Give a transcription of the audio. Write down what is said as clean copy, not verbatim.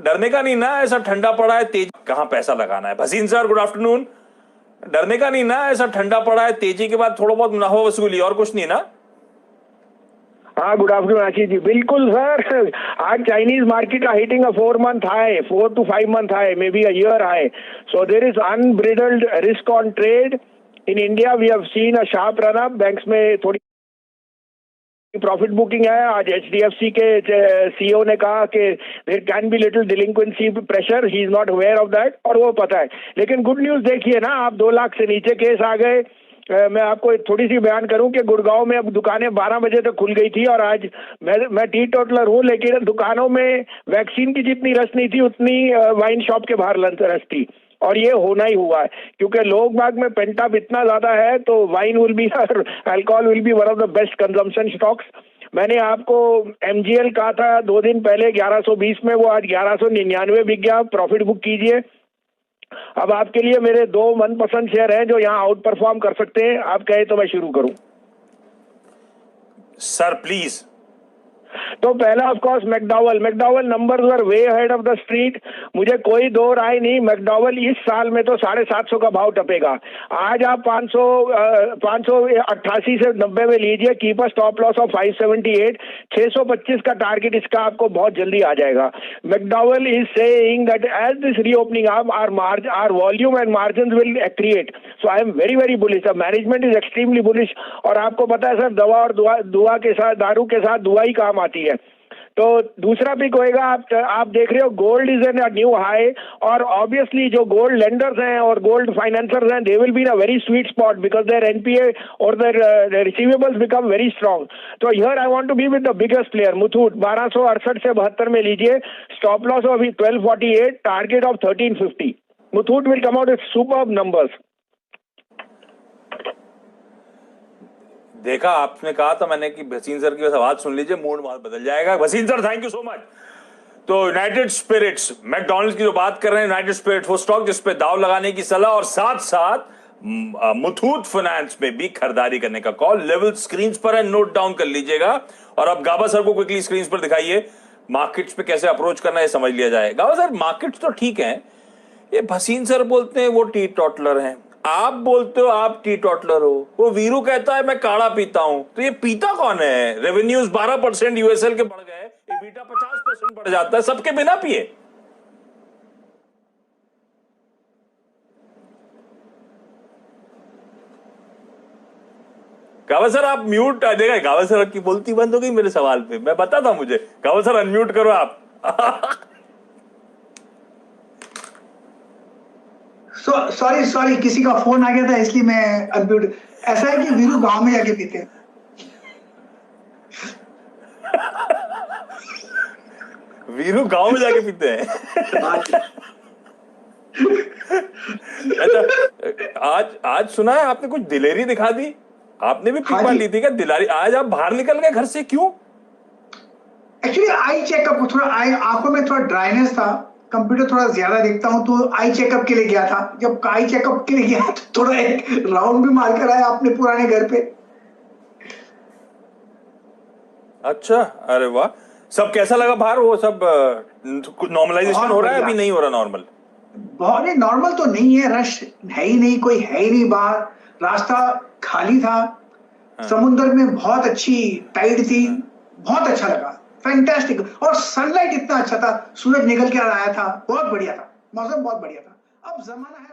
डरने का नहीं ना, ऐसा ठंडा पड़ा है तेज कहां पैसा लगाना है। Bhasin sir good afternoon. डरने का नहीं ना, ऐसा ठंडा पड़ा है तेजी के बाद थोड़ा बहुत मुनाफा वसूली, और कुछ नहीं ना। हाँ, गुड आफ्टरनून आशीष जी। बिल्कुल सर, आज Chinese market are hitting a 4-month high, 4 to 5 month high, maybe a year high. So there is unbridled risk on trade. In India we have seen a sharp run up. Banks में थोड़ी profit booking है। आज HDFC के CEO ने कहा कि there can be little delinquency pressure, he is not aware of that, और वो पता है। लेकिन गुड न्यूज देखिए ना, आप 2 लाख से नीचे केस आ गए। मैं आपको थोड़ी सी बयान करूं कि गुड़गांव में अब दुकानें 12 बजे तक खुल गई थी, और आज मैं टी टोटलर हूं, लेकिन दुकानों में वैक्सीन की जितनी रश नहीं थी उतनी वाइन शॉप के बाहर रश थी। और ये होना ही हुआ है, क्योंकि लोग बाग में पेंटअप इतना ज्यादा है, तो wine will be alcohol will be one of the best consumption stocks. मैंने आपको MGL कहा था 2 दिन पहले 1120 में, वो आज 1199 बिक गया। प्रॉफिट बुक कीजिए। अब आपके लिए मेरे 2 मनपसंद शेयर हैं जो यहाँ आउट परफॉर्म कर सकते हैं। आप कहें तो मैं शुरू करूं सर प्लीज। तो पहला of course McDowell numbers were way ahead of the street. मुझे कोई दो राय नहीं, मैकडॉवल इस साल में तो 750 का भाव टपेगा। आज आप 588 से 90 में लीजिए, keep a stop loss of 578। 625 का टारगेट इसका आपको बहुत जल्दी आ जाएगा। McDowell is saying that as this reopening up our volume and margin will create, so I am very very bullish. Management is extremely bullish. और आपको पता है सर, दवा और दुआ के साथ, दारू के साथ दुआ ही काम आती है। तो दूसरा पिक होएगा, आप देख रहे हो gold is an new high, और ऑब्वियसली जो गोल्ड लेंडर्स हैं और गोल्ड फाइनेंसर्स हैं, they will be in a very sweet spot because their NPA और their receivables become very strong. तो here I want to be with the biggest player, Muthoot. 1268 से 72 में लीजिए, stop loss of 1248, target of 1350। Muthoot will come out with superb numbers. देखा, आपने कहा था मैंने कि भसीन सर की बस आवाज सुन लीजिए, मूड माल बदल जाएगा। Bhasin sir thank you so much. तो यूनाइटेड स्पिरिट्स, मैकडॉनल्ड्स की जो बात कर रहे हैं, यूनाइटेड स्पिरिट्स वो स्टॉक जिस पे दाव लगाने की सलाह, और साथ साथ मुथूट फाइनेंस में भी खरीदारी करने का कॉल। लेवल स्क्रीन पर है, नोट डाउन कर लीजिएगा। और अब गाबा सर को क्विकली स्क्रीन पर दिखाइए, मार्केट्स पे कैसे अप्रोच करना है समझ लिया जाए। गाबा सर, मार्केट्स तो ठीक है, ये भसीन सर बोलते हैं वो टी टॉटलर हैं, आप बोलते हो आप टी टॉटलर हो, वो वीरू कहता है मैं काढ़ा पीता हूं, तो ये पीता कौन है? रेवेन्यूज 12% यूएसएल के बढ़ गए, EBITDA 50% बढ़ जाता है सबके बिना पिए। गावा सर आप म्यूट देगा। गावा सर की बोलती बंद हो गई मेरे सवाल पे, मैं बता था मुझे। गावा सर अनम्यूट करो आप। सॉरी किसी का फोन आ गया था इसलिए मैं अनम्यूट। ऐसा है कि वीरू गांव में जाके पीते हैं। वीरू गांव में जाके पीते हैं। अच्छा, आज सुना है आपने कुछ दिलेरी दिखा दी, आपने भी पीपा ली थी क्या दिलारी? आज आप बाहर निकल गए घर से, क्यों? एक्चुअली आई चेकअप, थोड़ा आंखों में थोड़ा ड्राइनेस था, कंप्यूटर थोड़ा ज्यादा देखता हूं, तो आई चेकअप के लिए गया था। जब आई चेकअप के लिए गया तो थोड़ा एक राउंड भी मार कर आया अपने पुराने घर पे। अच्छा, अरे वाह। सब कैसा लगा बाहर? वो सब कुछ नॉर्मलाइजेशन हो रहा है, अभी नहीं हो रहा नॉर्मल? बहुत ही नॉर्मल तो नहीं है, रश है ही नहीं, कोई है ही नहीं बाहर, रास्ता खाली था। समुद्र में बहुत अच्छी टाइड थी, बहुत अच्छा लगा, फैंटास्टिक। और सनलाइट इतना अच्छा था, सूरज निकल के आया था, बहुत बढ़िया था, मौसम बहुत बढ़िया था। अब जमाना है